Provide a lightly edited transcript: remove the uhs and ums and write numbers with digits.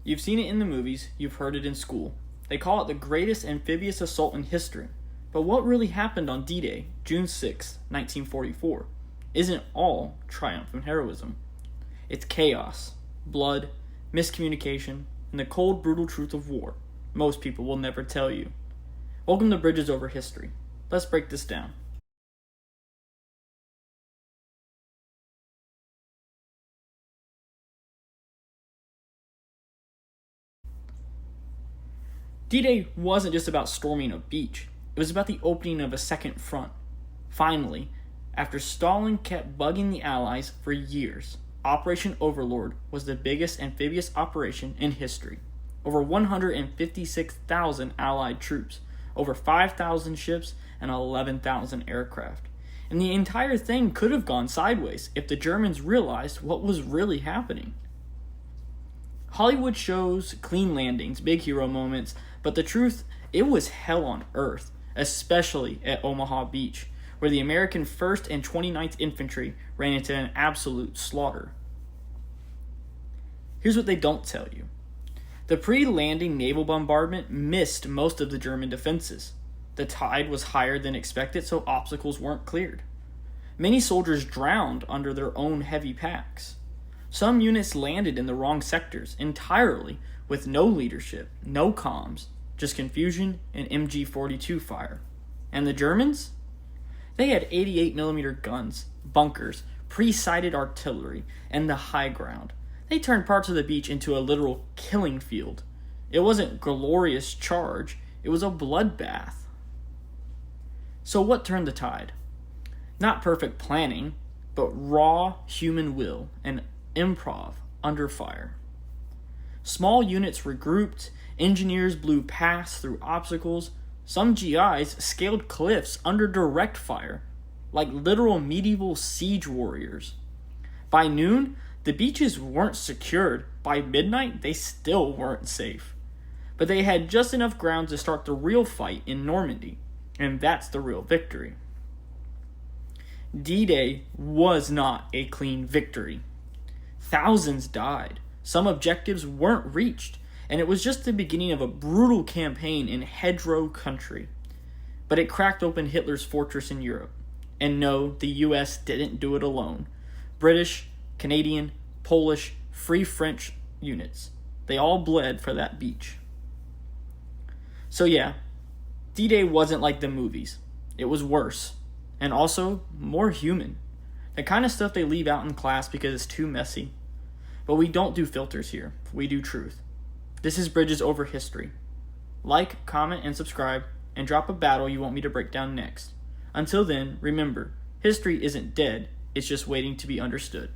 You've seen it in the movies, you've heard it in school. They call it the greatest amphibious assault in history. But what really happened on D-Day, June 6, 1944, isn't all triumph and heroism. It's chaos, blood, miscommunication, and the cold, brutal truth of war most people will never tell you. Welcome to Bridges Over History. Let's break this down. D-Day wasn't just about storming a beach. It was about the opening of a second front. Finally, after Stalin kept bugging the Allies for years, Operation Overlord was the biggest amphibious operation in history. Over 156,000 Allied troops, over 5,000 ships, and 11,000 aircraft. And the entire thing could have gone sideways if the Germans realized what was really happening. Hollywood shows clean landings, big hero moments, but the truth, it was hell on earth, especially at Omaha Beach, where the American 1st and 29th Infantry ran into an absolute slaughter. Here's what they don't tell you. The pre-landing naval bombardment missed most of the German defenses. The tide was higher than expected, so obstacles weren't cleared. Many soldiers drowned under their own heavy packs. Some units landed in the wrong sectors entirely with no leadership, no comms, just confusion and MG-42 fire. And the Germans? They had 88mm guns, bunkers, pre-sighted artillery, and the high ground. They turned parts of the beach into a literal killing field. It wasn't glorious charge, it was a bloodbath. So what turned the tide? Not perfect planning, but raw human will and improv under fire. Small units regrouped, engineers blew past through obstacles, some GIs scaled cliffs under direct fire, like literal medieval siege warriors. By noon, the beaches weren't secured. By midnight, they still weren't safe. But they had just enough ground to start the real fight in Normandy, and that's the real victory. D-Day was not a clean victory. Thousands died, some objectives weren't reached, and it was just the beginning of a brutal campaign in hedgerow country. But it cracked open Hitler's fortress in Europe. And no, the US didn't do it alone. British, Canadian, Polish, Free French units, they all bled for that beach. So yeah, D-Day wasn't like the movies. It was worse, and also more human. The kind of stuff they leave out in class because it's too messy. But we don't do filters here, we do truth. This is Bridges Over History. Like, comment, and subscribe, and drop a battle you want me to break down next. Until then, remember, history isn't dead, it's just waiting to be understood.